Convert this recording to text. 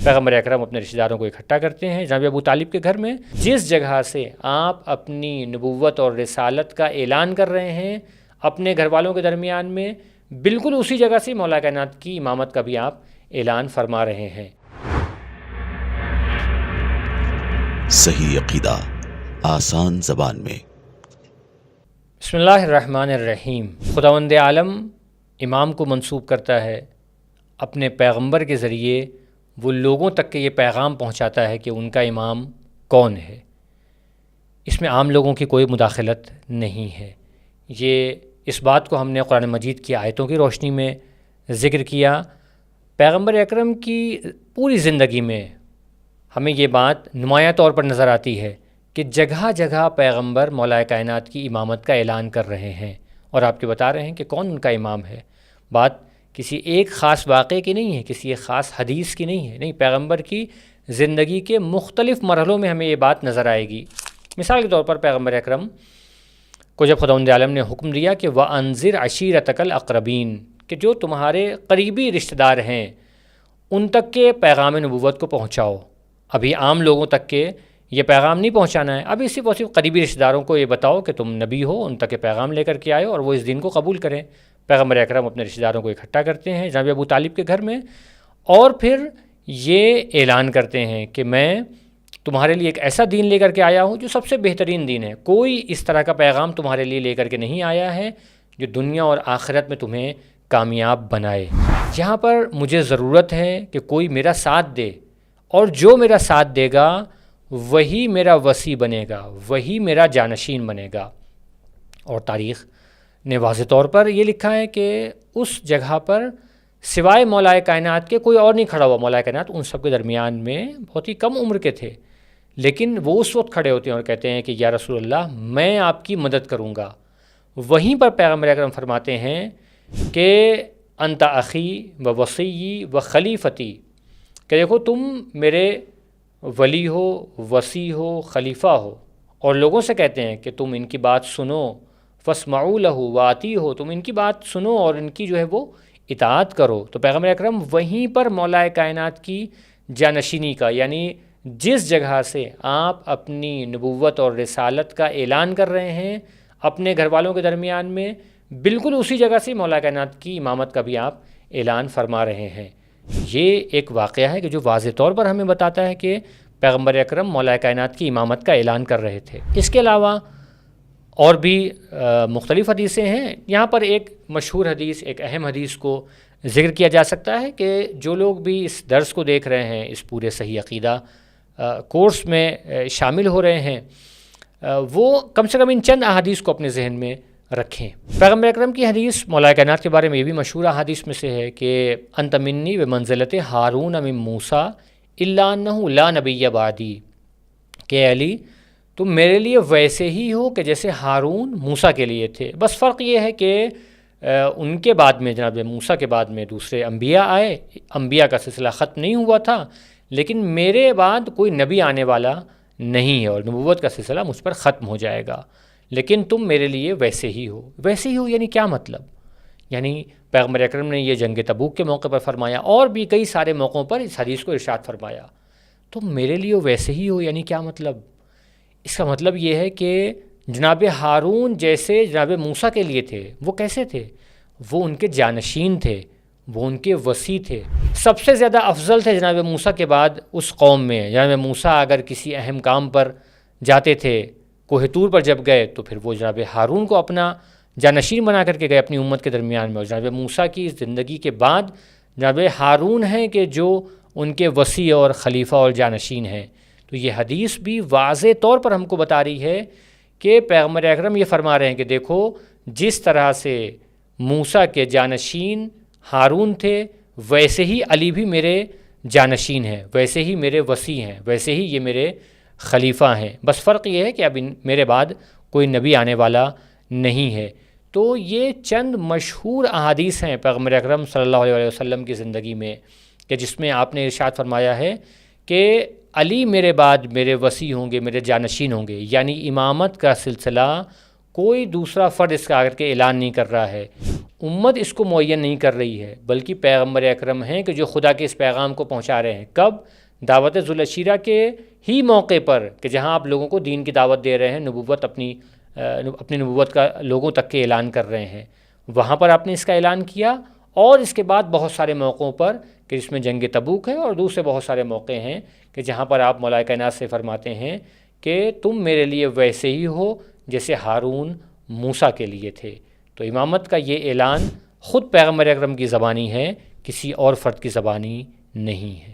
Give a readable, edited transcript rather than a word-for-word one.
پیغمبر اکرم اپنے رشتہ داروں کو اکٹھا کرتے ہیں جناب ابو طالب کے گھر میں، جس جگہ سے آپ اپنی نبوت اور رسالت کا اعلان کر رہے ہیں اپنے گھر والوں کے درمیان میں، بالکل اسی جگہ سے مولا کائنات کی امامت کا بھی آپ اعلان فرما رہے ہیں۔ صحیح عقیدہ آسان زبان میں۔ بسم اللہ الرحمن الرحیم۔ خداوند عالم امام کو منسوب کرتا ہے، اپنے پیغمبر کے ذریعے وہ لوگوں تک کہ یہ پیغام پہنچاتا ہے کہ ان کا امام کون ہے۔ اس میں عام لوگوں کی کوئی مداخلت نہیں ہے۔ یہ اس بات کو ہم نے قرآن مجید کی آیتوں کی روشنی میں ذکر کیا۔ پیغمبر اکرم کی پوری زندگی میں ہمیں یہ بات نمایاں طور پر نظر آتی ہے کہ جگہ جگہ پیغمبر مولا کائنات کی امامت کا اعلان کر رہے ہیں اور آپ کے بتا رہے ہیں کہ کون ان کا امام ہے۔ بات کسی ایک خاص واقعے کی نہیں ہے، کسی ایک خاص حدیث کی نہیں ہے، نہیں، پیغمبر کی زندگی کے مختلف مرحلوں میں ہمیں یہ بات نظر آئے گی۔ مثال کے طور پر پیغمبر اکرم کو جب خداوند عالم نے حکم دیا کہ وَأَنذِرْ عَشِيرَتَكَ الْأَقْرَبِينَ، کہ جو تمہارے قریبی رشتہ دار ہیں ان تک کے پیغام نبوت کو پہنچاؤ۔ ابھی عام لوگوں تک کے یہ پیغام نہیں پہنچانا ہے، ابھی صرف اور صرف قریبی رشتہ داروں کو یہ بتاؤ کہ تم نبی ہو، ان تک کے پیغام لے کر کے آئے اور وہ اس دین کو قبول کریں۔ پیغمبر اکرم اپنے رشتہ داروں کو اکٹھا کرتے ہیں جناب ابو طالب کے گھر میں، اور پھر یہ اعلان کرتے ہیں کہ میں تمہارے لیے ایک ایسا دین لے کر کے آیا ہوں جو سب سے بہترین دین ہے، کوئی اس طرح کا پیغام تمہارے لیے لے کر کے نہیں آیا ہے جو دنیا اور آخرت میں تمہیں کامیاب بنائے۔ یہاں پر مجھے ضرورت ہے کہ کوئی میرا ساتھ دے، اور جو میرا ساتھ دے گا وہی میرا وصی بنے گا، وہی میرا جانشین بنے گا۔ اور تاریخ نے واضح طور پر یہ لکھا ہے کہ اس جگہ پر سوائے مولا کائنات کے کوئی اور نہیں کھڑا ہوا۔ مولا کائنات ان سب کے درمیان میں بہت ہی کم عمر کے تھے، لیکن وہ اس وقت کھڑے ہوتے ہیں اور کہتے ہیں کہ یا رسول اللہ میں آپ کی مدد کروں گا۔ وہیں پر پیغمبر اکرم فرماتے ہیں کہ انت اخی و وصی و خلیفتی، کہ دیکھو تم میرے ولی ہو، وصی ہو، خلیفہ ہو، اور لوگوں سے کہتے ہیں کہ تم ان کی بات سنو، فاسمعوا لہ واطیعوا، تم ان کی بات سنو اور ان کی جو ہے وہ اطاعت کرو۔ تو پیغمبر اکرم وہیں پر مولا کائنات کی جانشینی کا، یعنی جس جگہ سے آپ اپنی نبوت اور رسالت کا اعلان کر رہے ہیں اپنے گھر والوں کے درمیان میں، بالکل اسی جگہ سے مولا کائنات کی امامت کا بھی آپ اعلان فرما رہے ہیں۔ یہ ایک واقعہ ہے کہ جو واضح طور پر ہمیں بتاتا ہے کہ پیغمبر اکرم مولا کائنات کی امامت کا اعلان کر رہے تھے۔ اس کے علاوہ اور بھی مختلف حدیثیں ہیں۔ یہاں پر ایک مشہور حدیث، ایک اہم حدیث کو ذکر کیا جا سکتا ہے کہ جو لوگ بھی اس درس کو دیکھ رہے ہیں، اس پورے صحیح عقیدہ کورس میں شامل ہو رہے ہیں، وہ کم سے کم ان چند احادیث کو اپنے ذہن میں رکھیں۔ پیغمبر اکرم کی حدیث مولا کائنات کے بارے میں یہ بھی مشہور احادیث میں سے ہے کہ انت منی بمنزلت ہارون من موسیٰ الا انہ لا نبی بعدی، کہ علی تم میرے لیے ویسے ہی ہو کہ جیسے ہارون موسیٰ کے لیے تھے، بس فرق یہ ہے کہ ان کے بعد میں جناب موسیٰ کے بعد میں دوسرے انبیاء آئے، انبیاء کا سلسلہ ختم نہیں ہوا تھا، لیکن میرے بعد کوئی نبی آنے والا نہیں ہے اور نبوت کا سلسلہ مجھ پر ختم ہو جائے گا، لیکن تم میرے لیے ویسے ہی ہو۔ ویسے ہی ہو یعنی کیا مطلب؟ یعنی پیغمبر اکرم نے یہ جنگ تبوک کے موقع پر فرمایا اور بھی کئی سارے موقعوں پر اس حدیث کو ارشاد فرمایا۔ تم میرے لیے ویسے ہی ہو یعنی کیا مطلب؟ اس کا مطلب یہ ہے کہ جناب ہارون جیسے جناب موسیٰ کے لیے تھے، وہ کیسے تھے؟ وہ ان کے جانشین تھے، وہ ان کے وصی تھے، سب سے زیادہ افضل تھے جناب موسیٰ کے بعد اس قوم میں۔ جناب موسیٰ اگر کسی اہم کام پر جاتے تھے، کوہ طور پر جب گئے تو پھر وہ جناب ہارون کو اپنا جانشین بنا کر کے گئے اپنی امت کے درمیان میں، اور جناب موسیٰ کی زندگی کے بعد جناب ہارون ہیں کہ جو ان کے وصی اور خلیفہ اور جانشین ہیں۔ تو یہ حدیث بھی واضح طور پر ہم کو بتا رہی ہے کہ پیغمبر اکرم یہ فرما رہے ہیں کہ دیکھو جس طرح سے موسیٰ کے جانشین ہارون تھے، ویسے ہی علی بھی میرے جانشین ہیں، ویسے ہی میرے وصی ہیں، ویسے ہی یہ میرے خلیفہ ہیں، بس فرق یہ ہے کہ اب میرے بعد کوئی نبی آنے والا نہیں ہے۔ تو یہ چند مشہور احادیث ہیں پیغمبر اکرم صلی اللہ علیہ وسلم کی زندگی میں کہ جس میں آپ نے ارشاد فرمایا ہے کہ علی میرے بعد میرے وصی ہوں گے، میرے جانشین ہوں گے، یعنی امامت کا سلسلہ کوئی دوسرا فرد اس کا آ کر کے اعلان نہیں کر رہا ہے، امت اس کو معین نہیں کر رہی ہے، بلکہ پیغمبر اکرم ہیں کہ جو خدا کے اس پیغام کو پہنچا رہے ہیں۔ کب؟ دعوت ذوالعشیرہ کے ہی موقع پر، کہ جہاں آپ لوگوں کو دین کی دعوت دے رہے ہیں، نبوت اپنی نبوت کا لوگوں تک کے اعلان کر رہے ہیں، وہاں پر آپ نے اس کا اعلان کیا، اور اس کے بعد بہت سارے موقعوں پر کہ جس میں جنگ تبوک ہے اور دوسرے بہت سارے موقع ہیں کہ جہاں پر آپ مولا کائنات سے فرماتے ہیں کہ تم میرے لیے ویسے ہی ہو جیسے ہارون موسیٰ کے لیے تھے۔ تو امامت کا یہ اعلان خود پیغمبر اکرم کی زبانی ہے، کسی اور فرد کی زبانی نہیں ہے۔